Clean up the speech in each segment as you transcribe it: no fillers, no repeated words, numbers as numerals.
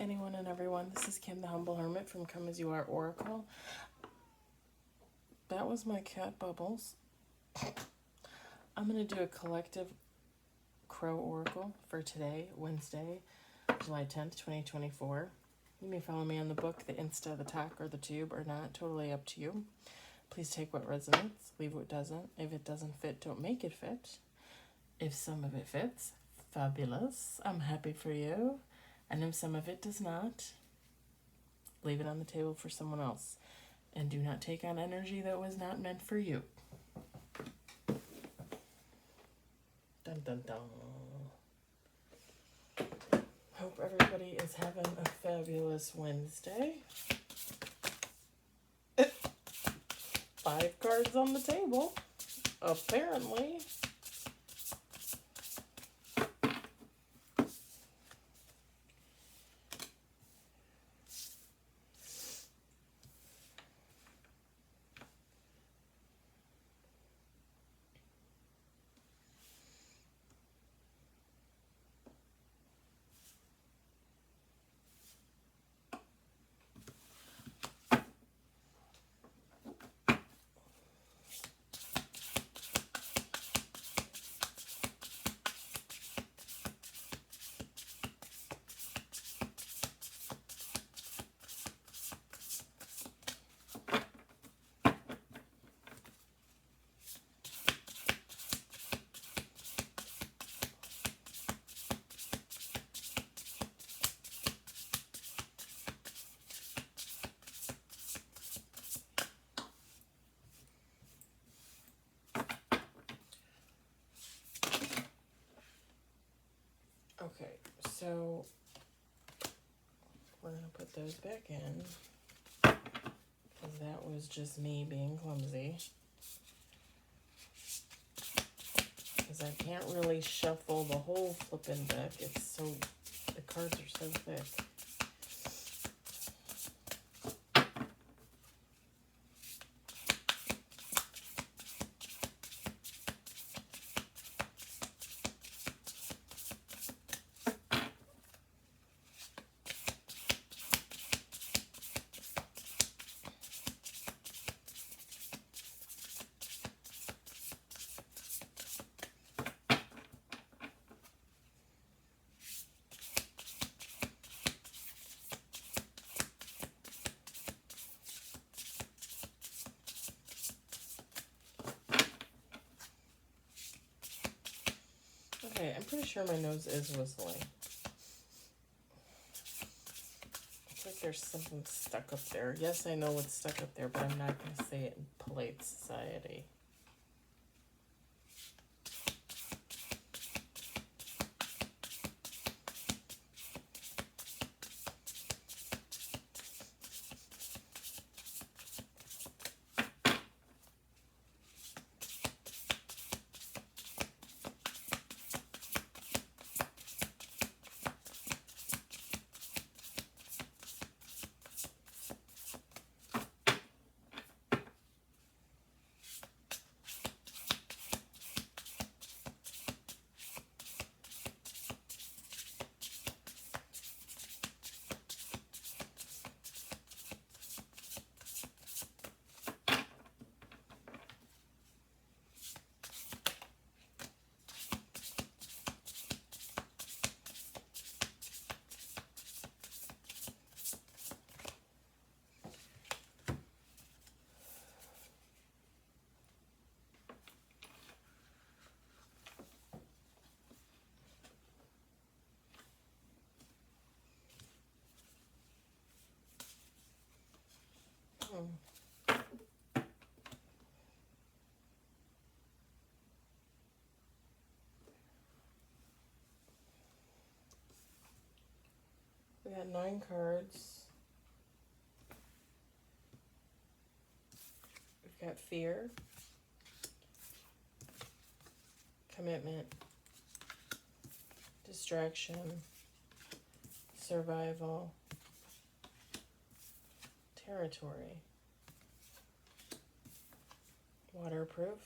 anyone and everyone. This is Kim the Humble Hermit from Come As You Are Oracle. That was my cat Bubbles. I'm going to do a collective crow oracle for today, Wednesday, July 10th, 2024. You may follow me on the book, the Insta, the talk, or the tube, or not. Totally up to you. Please take what resonates, leave what doesn't. If it doesn't fit, don't make it fit. If some of it fits, fabulous. I'm happy for you. And if some of it does not, leave it on the table for someone else. And do not take on energy that was not meant for you. Dun dun dun. Hope everybody is having a fabulous Wednesday. 5 cards on the table, apparently. Okay, so we're going to put those back in, because that was just me being clumsy. Because I can't really shuffle the whole flippin' deck. The cards are so thick. Okay, I'm pretty sure my nose is whistling. It's like there's something stuck up there. Yes, I know what's stuck up there, but I'm not going to say it in polite society. We got 9 cards. We've got fear, commitment, distraction, survival, territory, waterproof,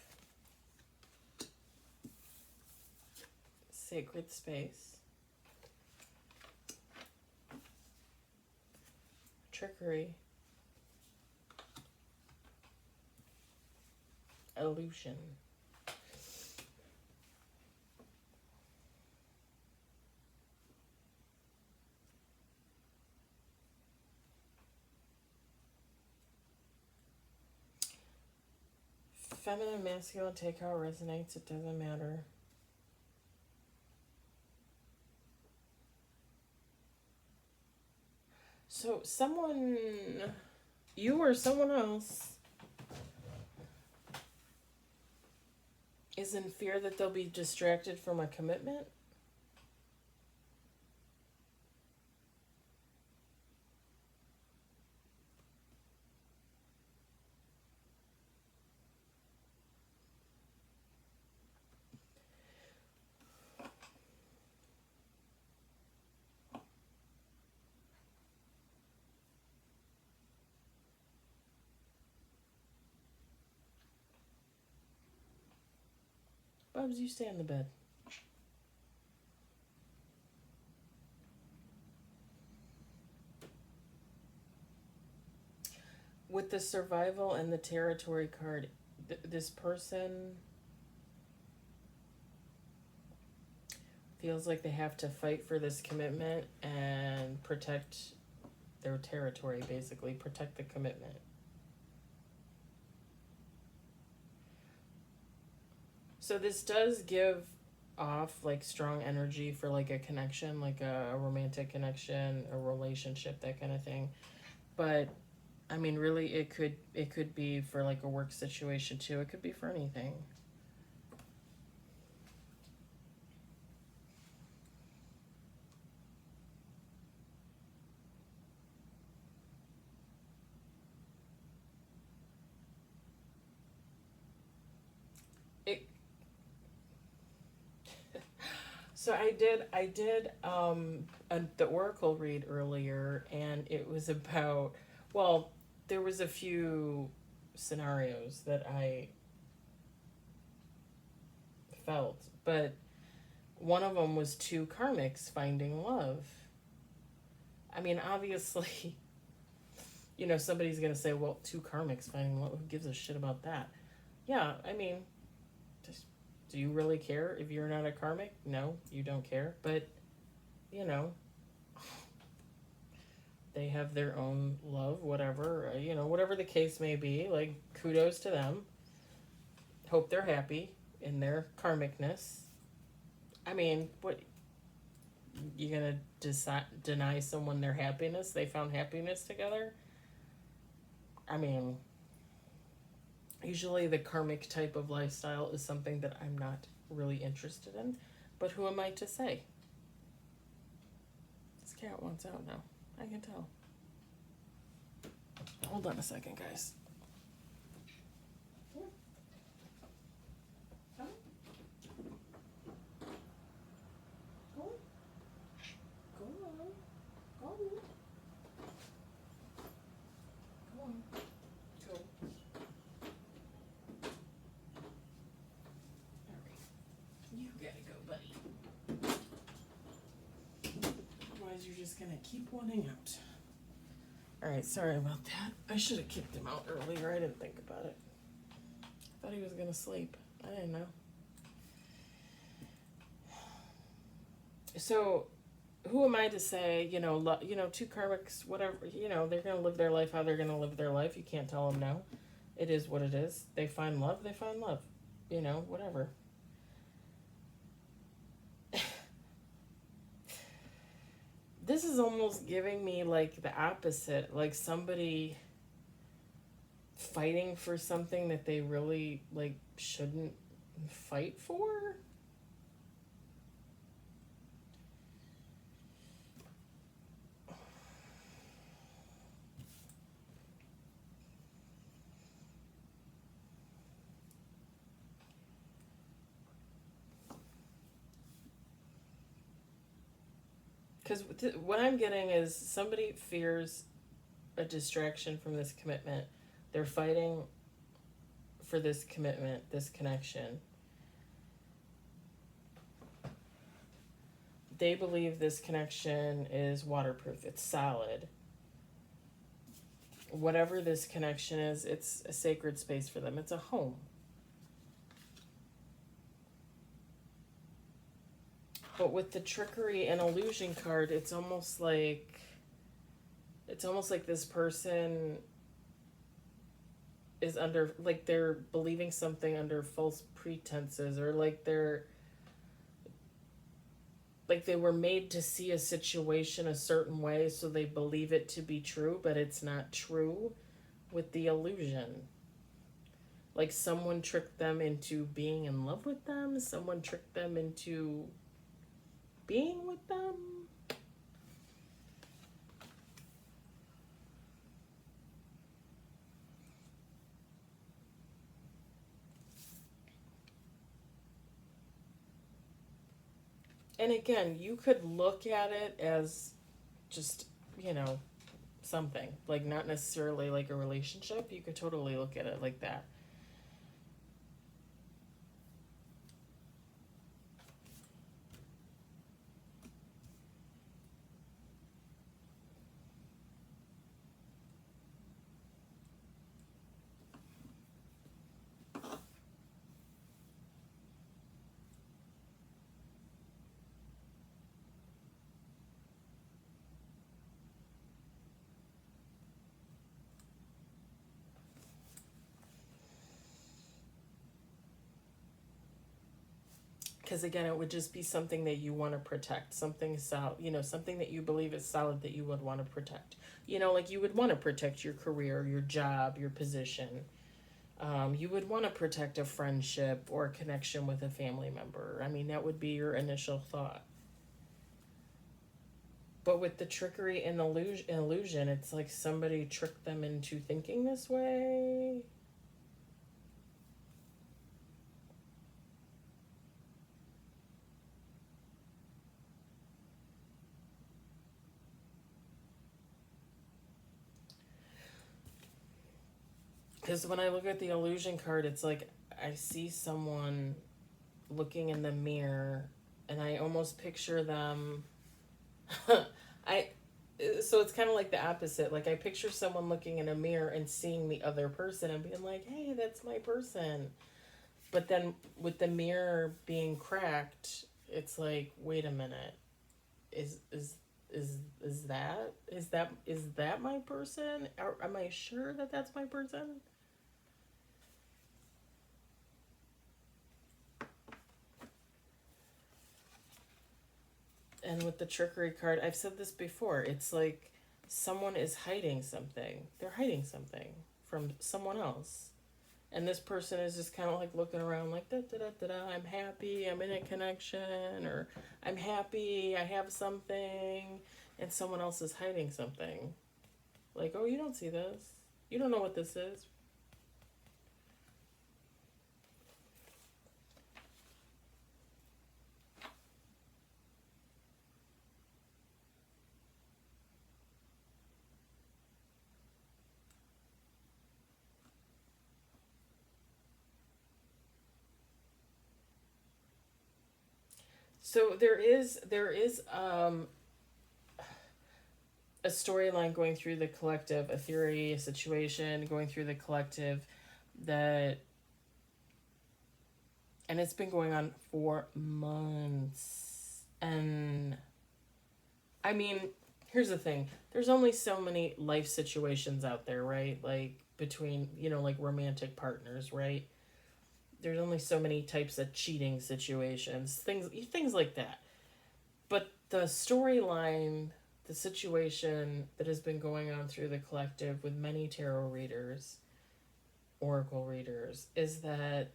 sacred space, trickery, illusion. Feminine, masculine, take how it resonates, it doesn't matter. So someone, you or someone else, is in fear that they'll be distracted from a commitment. Bubs, you stay in the bed. With the survival and the territory card, this person feels like they have to fight for this commitment and protect their territory, basically, protect the commitment. So this does give off like strong energy for like a connection, like a romantic connection, a relationship, that kind of thing. But I mean, really, it could be for like a work situation too. It could be for anything. It. So I did the oracle read earlier, and it was about, well, there was a few scenarios that I felt, but one of them was two karmics finding love. I mean, obviously, you know, somebody's gonna say, well, two karmics finding love, who gives a shit about that? Yeah, I mean, just, do you really care if you're not a karmic? No, you don't care. But, you know, they have their own love, whatever, you know, whatever the case may be. Like, kudos to them. Hope they're happy in their karmicness. I mean, what, you gonna deny someone their happiness? They found happiness together? I mean, usually the karmic type of lifestyle is something that I'm not really interested in, but who am I to say? This cat wants out now. I can tell. Hold on a second, guys. You're just gonna keep wanting out. Alright, sorry about that. I should have kicked him out earlier. I didn't think about it. I thought he was gonna sleep. I didn't know. So, who am I to say, you know, two karmics, whatever, you know, they're gonna live their life how they're gonna live their life. You can't tell them no. It is what it is. They find love, they find love. You know, whatever. This is almost giving me like the opposite, like somebody fighting for something that they really like shouldn't fight for. Because what I'm getting is somebody fears a distraction from this commitment. They're fighting for this commitment, this connection. They believe this connection is waterproof, it's solid. whatever this connection is, it's a sacred space for them. It's a home. But with the trickery and illusion card, it's almost like this person is under, like they're believing something under false pretenses, or like they were made to see a situation a certain way, so they believe it to be true, but it's not true with the illusion. Like someone tricked them into being in love with them, someone tricked them into being with them. And again, you could look at it as just, you know, something. Like not necessarily like a relationship. You could totally look at it like that. Because again, it would just be something that you want to protect, something solid, something that you believe is solid that you would want to protect. Like you would want to protect your career, your job, your position. You would want to protect a friendship or a connection with a family member. I mean, that would be your initial thought. But with the trickery and illusion, it's like somebody tricked them into thinking this way. Because when I look at the illusion card, it's like I see someone looking in the mirror, and I almost picture them. I so it's kind of like the opposite. Like I picture someone looking in a mirror and seeing the other person and being like, "Hey, that's my person." But then with the mirror being cracked, it's like, "Wait a minute. Is is is that my person? Am I sure that that's my person?" And with the trickery card, I've said this before. It's like someone is hiding something. They're hiding something from someone else. And this person is just kind of like looking around like, da da da da da, I'm happy, I'm in a connection, or I'm happy, I have something. And someone else is hiding something. Like, oh, you don't see this. You don't know what this is. So there is a storyline going through the collective, a theory, a situation going through the collective that, and it's been going on for months. And I mean, here's the thing. There's only so many life situations out there, right? Like between, like romantic partners, right? There's only so many types of cheating situations, things like that. But the storyline, the situation that has been going on through the collective with many tarot readers, oracle readers, is that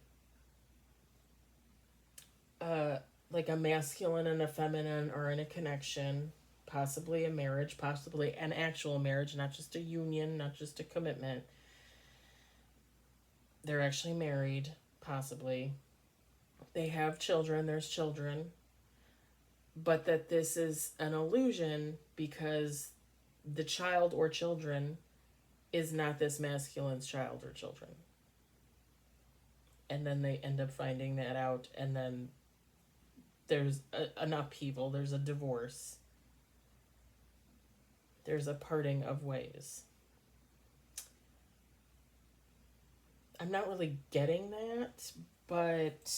like a masculine and a feminine are in a connection, possibly a marriage, possibly an actual marriage, not just a union, not just a commitment. They're actually married, possibly. They have children, there's children, but that this is an illusion because the child or children is not this masculine's child or children. And then they end up finding that out, and then there's an upheaval, there's a divorce, there's a parting of ways. I'm not really getting that, but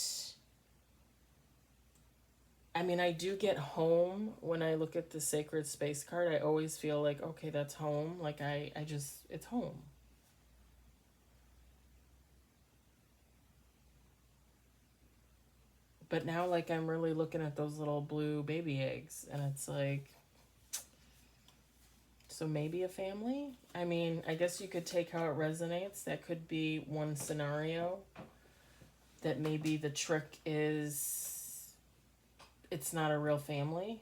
I mean, I do get home when I look at the sacred space card. I always feel like, okay, that's home. Like, I just, it's home. But now, like, I'm really looking at those little blue baby eggs, and it's like, so maybe a family? I mean, I guess you could take how it resonates. That could be one scenario. That maybe the trick is it's not a real family.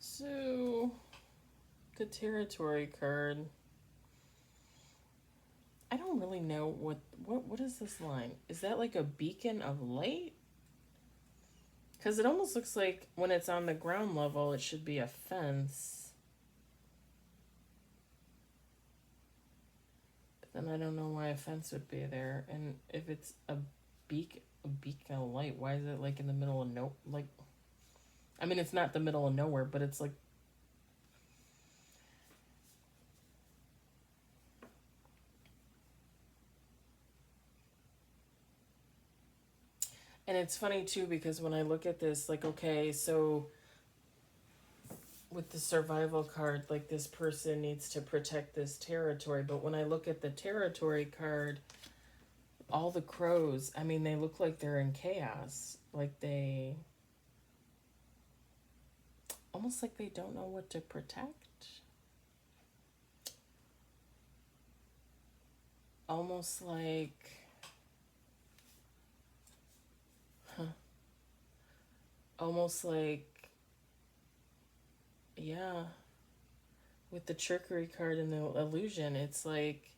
So, the territory card. I don't really know what is this line? Is that like a beacon of light? Because it almost looks like when it's on the ground level, it should be a fence. But then I don't know why a fence would be there. And if it's a beacon of light, why is it like in the middle of no like? I mean, it's not the middle of nowhere, but it's like. And it's funny too because when I look at this, like, okay, so with the survival card, like this person needs to protect this territory. But when I look at the territory card, all the crows, I mean, they look like they're in chaos. Like they almost like they don't know what to protect. Almost like, almost like, yeah, with the trickery card and the illusion, it's like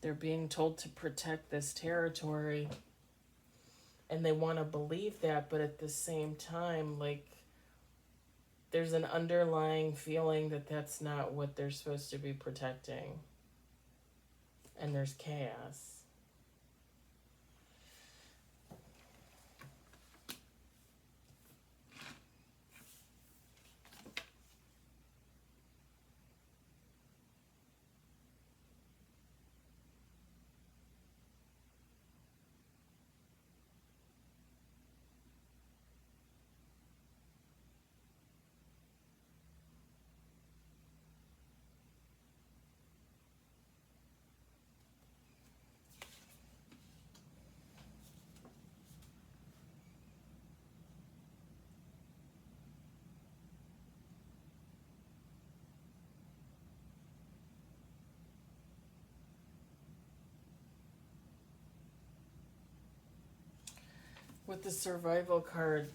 they're being told to protect this territory and they want to believe that, but at the same time, like, there's an underlying feeling that that's not what they're supposed to be protecting. And there's chaos. With the survival card,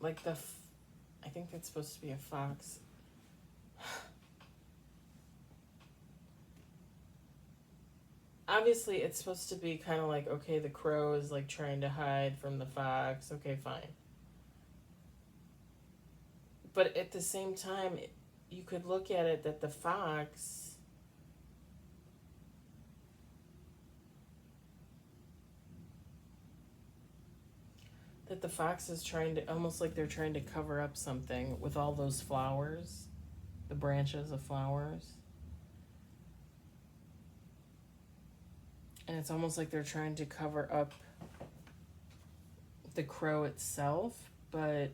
like I think that's supposed to be a fox. Obviously, it's supposed to be kind of like, okay, the crow is like trying to hide from the fox. Okay, fine. But at the same time, you could look at it that the fox is trying to, almost like they're trying to cover up something with all those flowers, the branches of flowers. And it's almost like they're trying to cover up the crow itself, but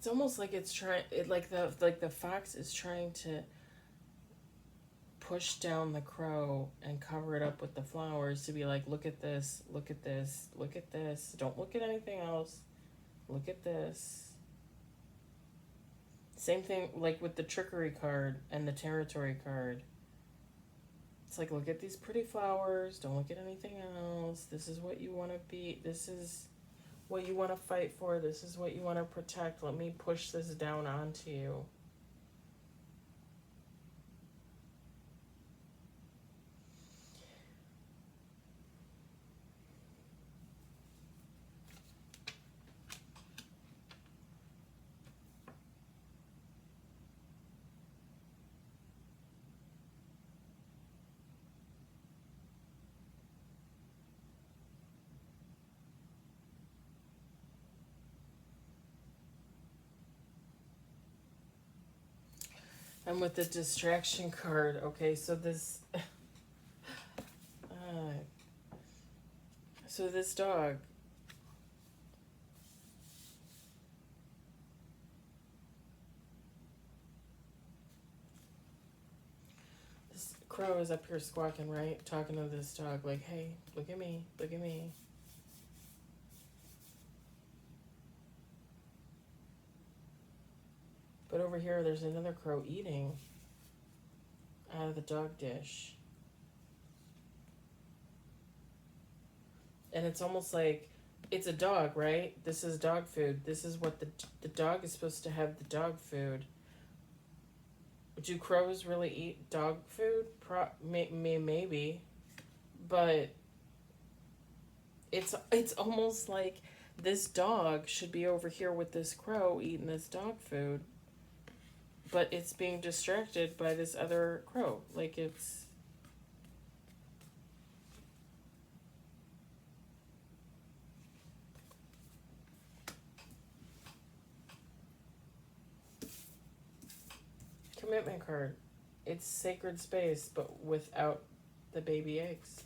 It's almost like it's trying. It like the fox is trying to push down the crow and cover it up with the flowers to be like, look at this, look at this, look at this. Don't look at anything else. Look at this. Same thing like with the trickery card and the territory card. It's like, look at these pretty flowers. Don't look at anything else. This is what you want to be. This is what you want to fight for. This is what you want to protect. Let me push this down onto you. And with the distraction card, okay, so this, so this dog, this crow is up here squawking, right? Talking to this dog, like, hey, look at me, look at me. But over here, there's another crow eating out of the dog dish. And it's almost like it's a dog, right? This is dog food. This is what the dog is supposed to have, the dog food. Do crows really eat dog food? Maybe. But it's almost like this dog should be over here with this crow eating this dog food. But it's being distracted by this other crow. Like it's... Commitment card. It's sacred space, but without the baby eggs.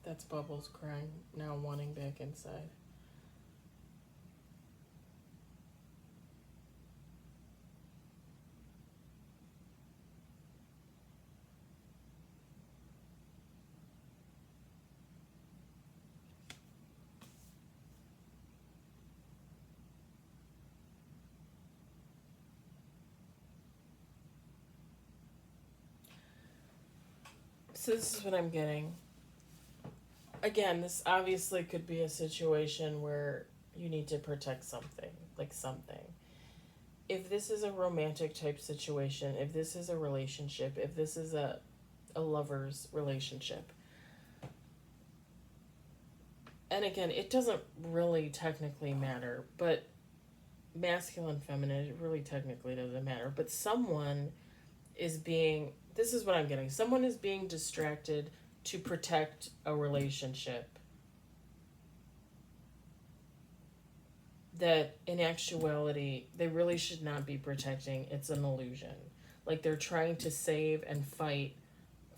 That's Bubbles crying, now wanting back inside. So this is what I'm getting. Again, this obviously could be a situation where you need to protect something, like something. If this is a romantic type situation, if this is a relationship, if this is a lover's relationship, and again, it doesn't really technically matter, but masculine, feminine, it really technically doesn't matter. But someone is being, this is what I'm getting, someone is being distracted to protect a relationship that in actuality they really should not be protecting. It's an illusion. Like they're trying to save and fight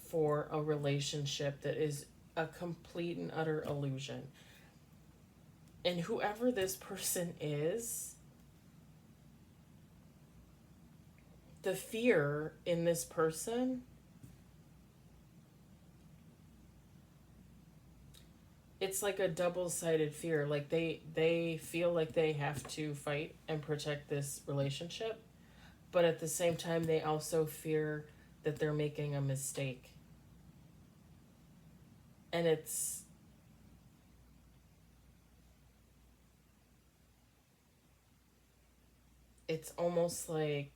for a relationship that is a complete and utter illusion. And whoever this person is, the fear in this person, it's like a double-sided fear. Like they feel like they have to fight and protect this relationship, but at the same time they also fear that they're making a mistake. And it's almost like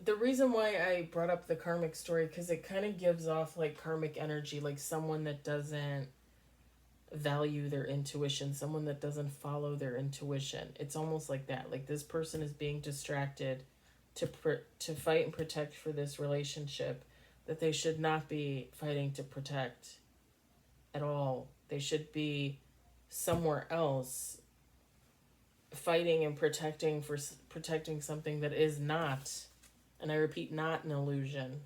the reason why I brought up the karmic story, because it kind of gives off like karmic energy, like someone that doesn't value their intuition, someone that doesn't follow their intuition. It's almost like that. Like this person is being distracted to fight and protect for this relationship that they should not be fighting to protect. at all. They should be somewhere else fighting and protecting something that is not, and I repeat, not an illusion.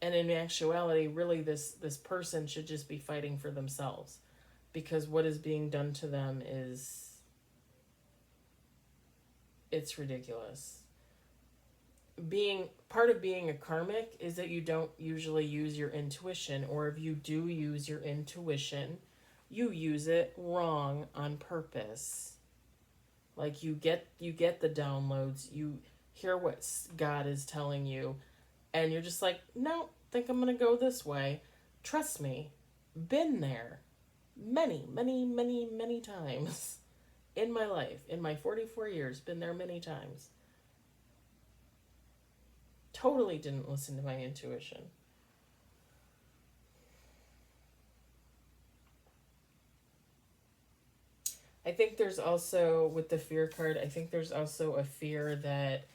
And in actuality, really, this person should just be fighting for themselves, because what is being done to them it's ridiculous. Being part of being a karmic is that you don't usually use your intuition, or if you do use your intuition, you use it wrong on purpose. Like you get the downloads, you hear what God is telling you, and you're just like, no, think I'm gonna go this way. Trust me, been there many, many, many, many times in my life. In my 44 years, been there many times. Totally didn't listen to my intuition. I think there's also, with the fear card, I think there's also a fear that,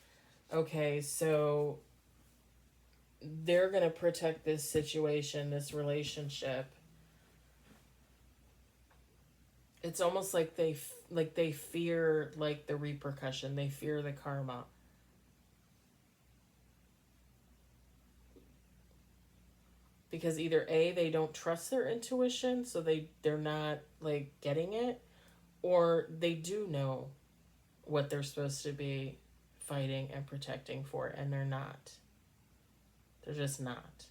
okay, so they're going to protect this situation, this relationship. It's almost like they fear like the repercussion. They fear the karma. Because either A, they don't trust their intuition, so they're not like getting it, or they do know what they're supposed to be fighting and protecting for, and they're not. They're just not.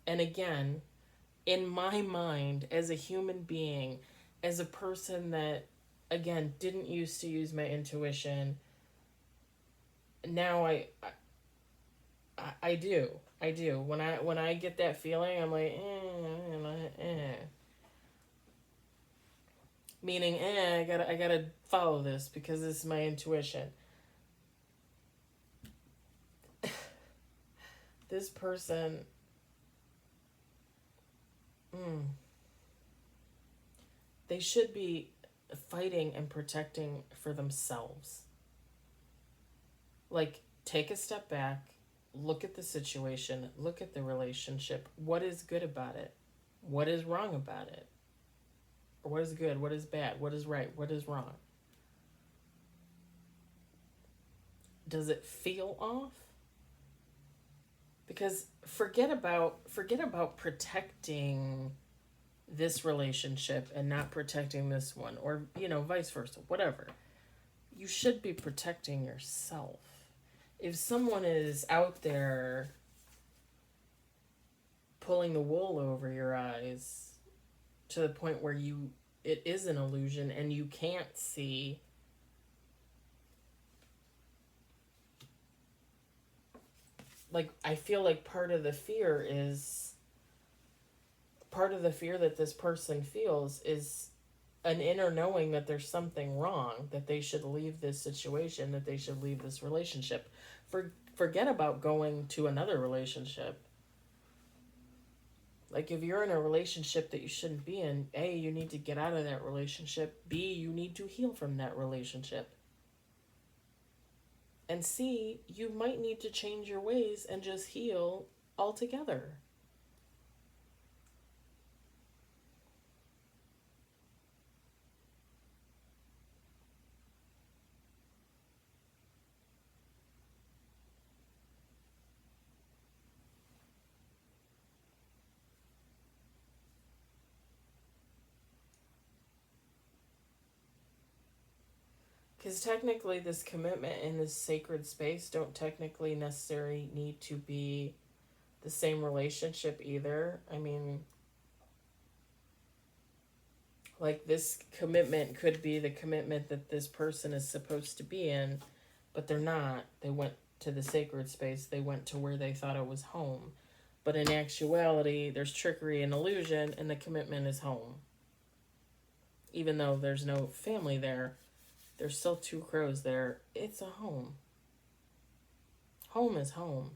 And again, in my mind, as a human being, as a person that, again, didn't used to use my intuition, now I do. I do. When I get that feeling, I'm like, meaning, I gotta follow this because this is my intuition. This person, they should be fighting and protecting for themselves. Like, take a step back, look at the situation, look at the relationship. What is good about it? What is wrong about it? Or what is good? What is bad? What is right? What is wrong? Does it feel off? Because forget about protecting this relationship and not protecting this one, or vice versa, whatever. You should be protecting yourself. If someone is out there pulling the wool over your eyes to the point where it is an illusion and you can't see, like, I feel like part of the fear that this person feels is an inner knowing that there's something wrong, that they should leave this situation, that they should leave this relationship. Forget about going to another relationship. Like, if you're in a relationship that you shouldn't be in, A, you need to get out of that relationship. B, you need to heal from that relationship. And C, you might need to change your ways and just heal altogether. Because technically this commitment in this sacred space don't technically necessarily need to be the same relationship either. I mean, like, this commitment could be the commitment that this person is supposed to be in, but they're not. They went to the sacred space. They went to where they thought it was home. But in actuality, there's trickery and illusion, and the commitment is home. Even though there's no family there, there's still two crows there. It's a home. Home is home,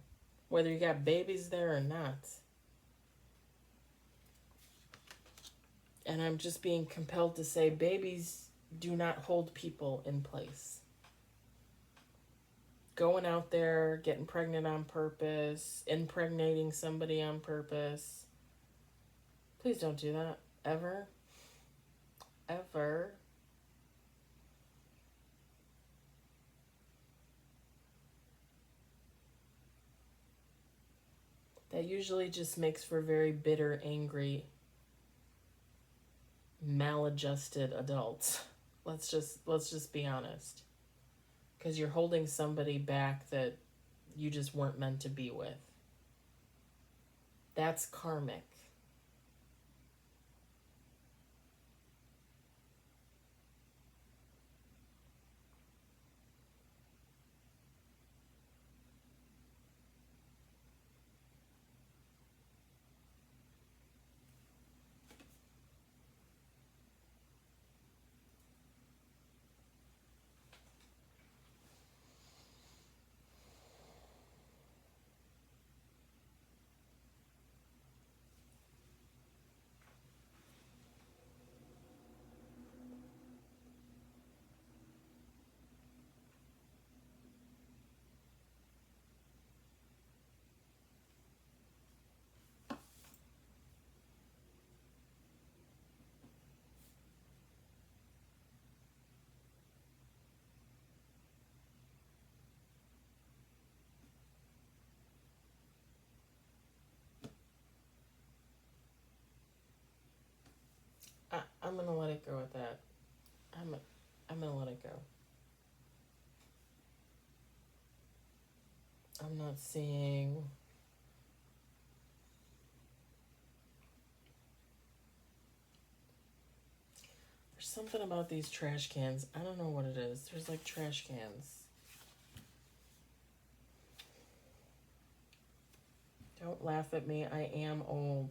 whether you got babies there or not. And I'm just being compelled to say, babies do not hold people in place. going out there, getting pregnant on purpose, impregnating somebody on purpose. Please don't do that. Ever. Ever. That usually just makes for very bitter, angry, maladjusted adults. Let's just be honest. Because you're holding somebody back that you just weren't meant to be with. That's karmic. I'm gonna let it go at that. I'm gonna let it go. I'm not seeing. There's something about these trash cans. I don't know what it is. There's like trash cans. Don't laugh at me. I am old.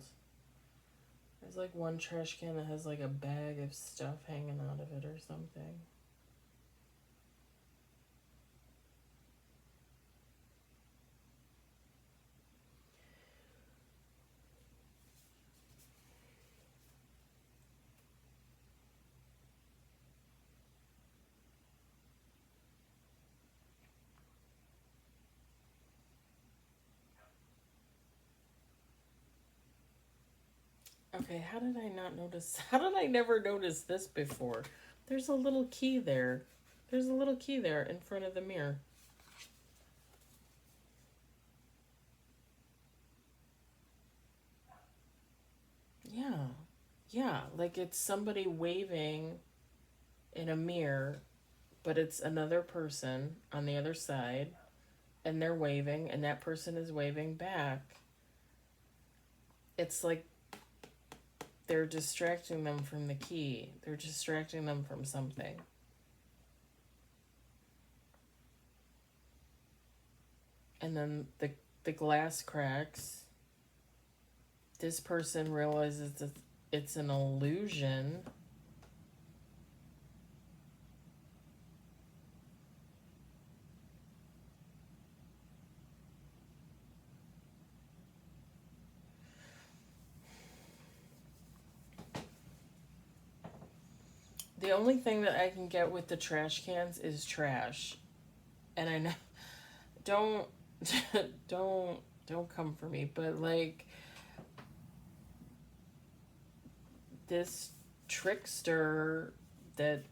There's like one trash can that has like a bag of stuff hanging out of it or something. Okay, how did I not notice? How did I never notice this before? There's a little key there. There's a little key there in front of the mirror. Yeah. Yeah, like it's somebody waving in a mirror, but it's another person on the other side, and they're waving, and that person is waving back. It's like they're distracting them from the key. They're distracting them from something. And then the glass cracks. This person realizes that it's an illusion. The only thing that I can get with the trash cans is trash. And I know don't don't come for me, but like this trickster that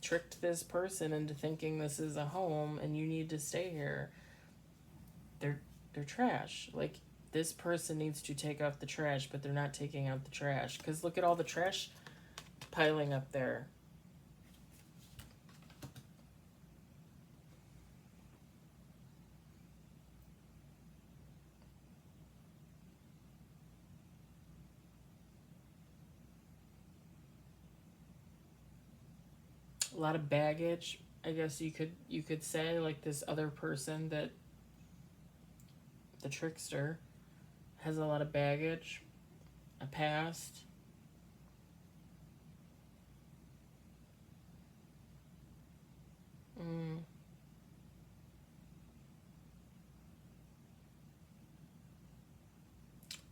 tricked this person into thinking this is a home and you need to stay here. They're trash. Like this person needs to take out the trash, but they're not taking out the trash cuz look at all the trash piling up there. A lot of baggage. I guess you could say like this other person that the trickster has a lot of baggage, a past. Mm.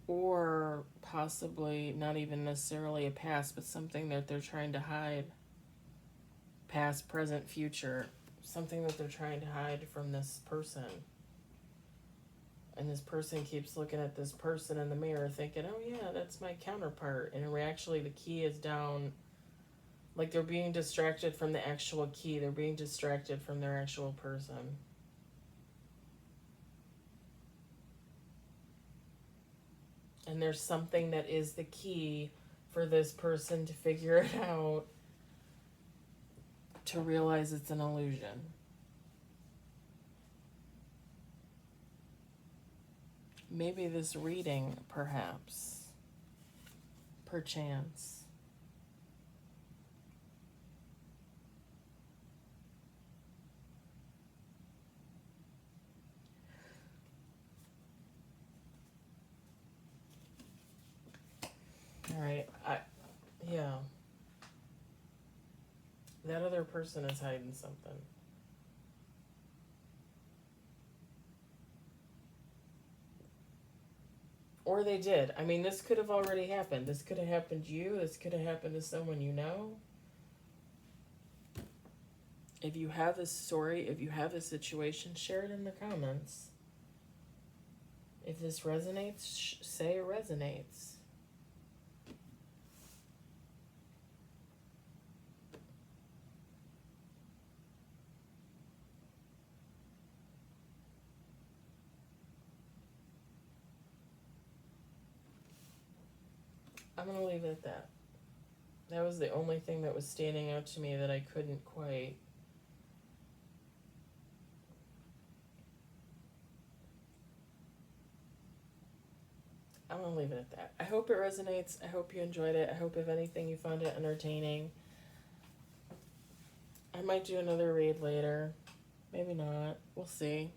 Or possibly not even necessarily a past, but something that they're trying to hide. Past, present, future. something that they're trying to hide from this person. And this person keeps looking at this person in the mirror thinking, oh yeah, that's my counterpart. And actually the key is down. Like they're being distracted from the actual key. They're being distracted from their actual person. And there's something that is the key for this person to figure it out, to realize it's an illusion. Maybe this reading, perhaps, perchance. All right, yeah. That other person is hiding something. Or they did. I mean, this could have already happened. This could have happened to you. This could have happened to someone you know. If you have a story, if you have a situation, share it in the comments. If this resonates, say it resonates. I'm going to leave it at that. That was the only thing that was standing out to me that I couldn't quite. I'm going to leave it at that. I hope it resonates. I hope you enjoyed it. I hope, if anything, you found it entertaining. I might do another read later. Maybe not. We'll see.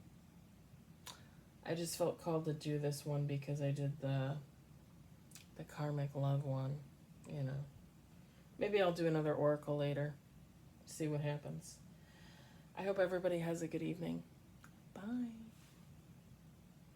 I just felt called to do this one because I did the karmic love one, you know. Maybe I'll do another oracle later. See what happens. I hope everybody has a good evening. Bye.